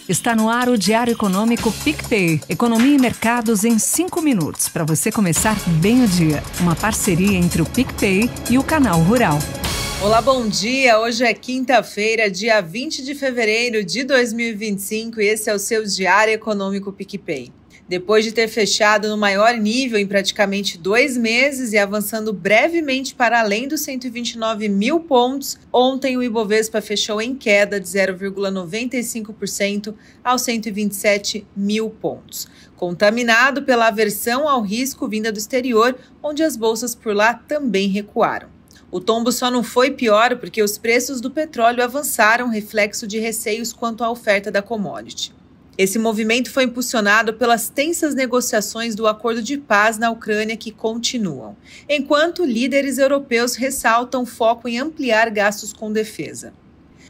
Está no ar o Diário Econômico PicPay. Economia e mercados em 5 minutos, para você começar bem o dia. Uma parceria entre o PicPay e o Canal Rural. Olá, bom dia! Hoje é quinta-feira, dia 20 de fevereiro de 2025 e esse é o seu Diário Econômico PicPay. Depois de ter fechado no maior nível em praticamente 2 meses e avançando brevemente para além dos 129 mil pontos, ontem o Ibovespa fechou em queda de 0,95% aos 127 mil pontos. Contaminado pela aversão ao risco vinda do exterior, onde as bolsas por lá também recuaram. O tombo só não foi pior porque os preços do petróleo avançaram, reflexo de receios quanto à oferta da commodity. Esse movimento foi impulsionado pelas tensas negociações do acordo de paz na Ucrânia que continuam, enquanto líderes europeus ressaltam foco em ampliar gastos com defesa.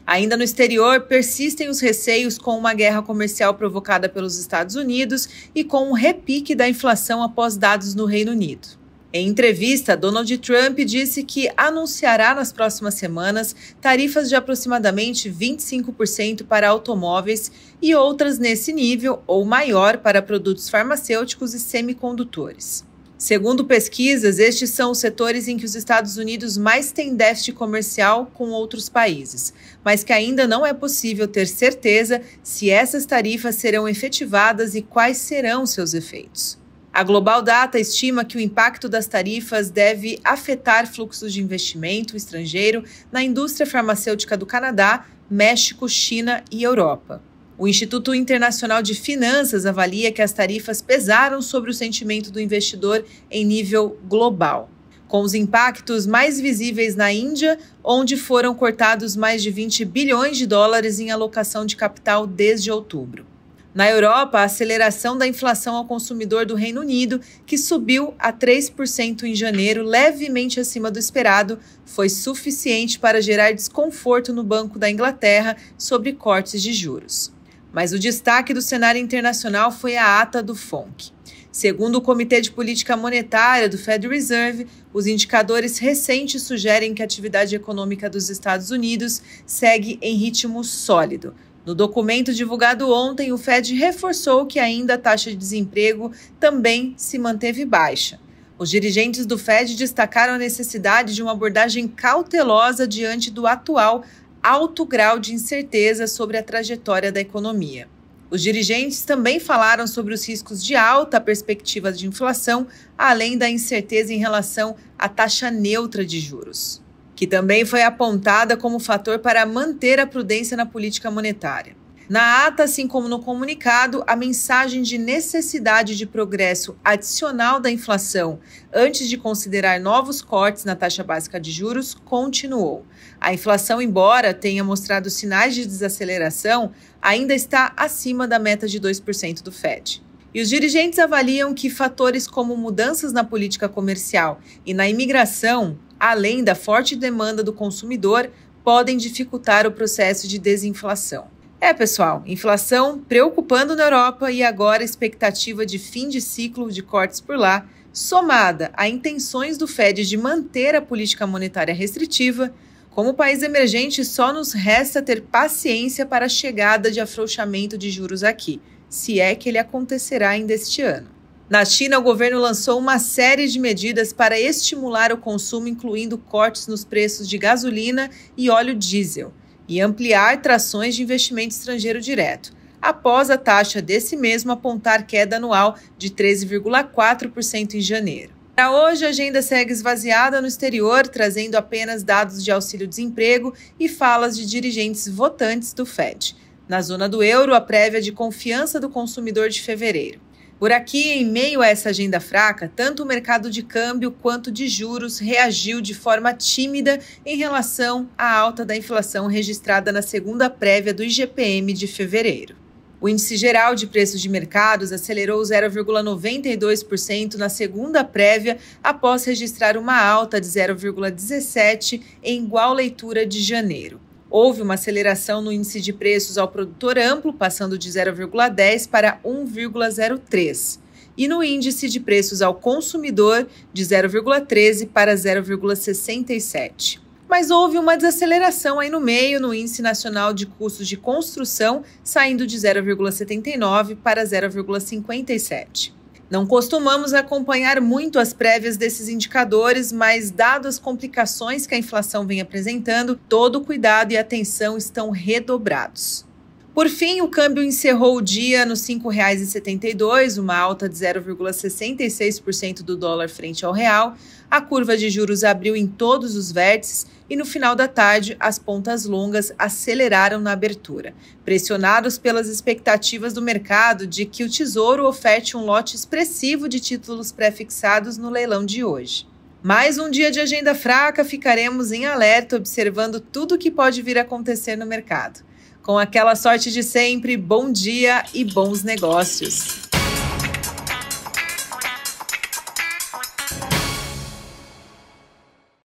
Ainda no exterior, persistem os receios com uma guerra comercial provocada pelos Estados Unidos e com um repique da inflação após dados no Reino Unido. Em entrevista, Donald Trump disse que anunciará nas próximas semanas tarifas de aproximadamente 25% para automóveis e outras nesse nível ou maior para produtos farmacêuticos e semicondutores. Segundo pesquisas, estes são os setores em que os Estados Unidos mais têm déficit comercial com outros países, mas que ainda não é possível ter certeza se essas tarifas serão efetivadas e quais serão seus efeitos. A Global Data estima que o impacto das tarifas deve afetar fluxos de investimento estrangeiro na indústria farmacêutica do Canadá, México, China e Europa. O Instituto Internacional de Finanças avalia que as tarifas pesaram sobre o sentimento do investidor em nível global, com os impactos mais visíveis na Índia, onde foram cortados mais de 20 bilhões de dólares em alocação de capital desde outubro. Na Europa, a aceleração da inflação ao consumidor do Reino Unido, que subiu a 3% em janeiro, levemente acima do esperado, foi suficiente para gerar desconforto no Banco da Inglaterra sobre cortes de juros. Mas o destaque do cenário internacional foi a ata do FONC. Segundo o Comitê de Política Monetária do Federal Reserve, os indicadores recentes sugerem que a atividade econômica dos Estados Unidos segue em ritmo sólido. No documento divulgado ontem, o Fed reforçou que ainda a taxa de desemprego também se manteve baixa. Os dirigentes do Fed destacaram a necessidade de uma abordagem cautelosa diante do atual alto grau de incerteza sobre a trajetória da economia. Os dirigentes também falaram sobre os riscos de alta perspectiva de inflação, além da incerteza em relação à taxa neutra de juros, que também foi apontada como fator para manter a prudência na política monetária. Na ata, assim como no comunicado, a mensagem de necessidade de progresso adicional da inflação antes de considerar novos cortes na taxa básica de juros continuou. A inflação, embora tenha mostrado sinais de desaceleração, ainda está acima da meta de 2% do Fed. E os dirigentes avaliam que fatores como mudanças na política comercial e na imigração, além da forte demanda do consumidor, podem dificultar o processo de desinflação. Pessoal, inflação preocupando na Europa e agora a expectativa de fim de ciclo de cortes por lá, somada a intenções do Fed de manter a política monetária restritiva. Como país emergente, só nos resta ter paciência para a chegada de afrouxamento de juros aqui, se é que ele acontecerá ainda este ano. Na China, o governo lançou uma série de medidas para estimular o consumo, incluindo cortes nos preços de gasolina e óleo diesel, e ampliar trações de investimento estrangeiro direto, após a taxa desse mesmo apontar queda anual de 13,4% em janeiro. Para hoje, a agenda segue esvaziada no exterior, trazendo apenas dados de auxílio-desemprego e falas de dirigentes votantes do Fed. Na zona do euro, a prévia de confiança do consumidor de fevereiro. Por aqui, em meio a essa agenda fraca, tanto o mercado de câmbio quanto de juros reagiu de forma tímida em relação à alta da inflação registrada na segunda prévia do IGPM de fevereiro. O índice geral de preços de mercados acelerou 0,92% na segunda prévia, após registrar uma alta de 0,17% em igual leitura de janeiro. Houve uma aceleração no índice de preços ao produtor amplo, passando de 0,10 para 1,03, e no índice de preços ao consumidor, de 0,13 para 0,67. mas houve uma desaceleração aí no meio no Índice Nacional de Custos de Construção, saindo de 0,79 para 0,57. Não costumamos acompanhar muito as prévias desses indicadores, mas, dado as complicações que a inflação vem apresentando, todo o cuidado e atenção estão redobrados. Por fim, o câmbio encerrou o dia nos R$ 5,72, uma alta de 0,66% do dólar frente ao real. A curva de juros abriu em todos os vértices e, no final da tarde, as pontas longas aceleraram na abertura, pressionados pelas expectativas do mercado de que o Tesouro oferte um lote expressivo de títulos pré-fixados no leilão de hoje. Mais um dia de agenda fraca, ficaremos em alerta, observando tudo o que pode vir a acontecer no mercado. Com aquela sorte de sempre, bom dia e bons negócios!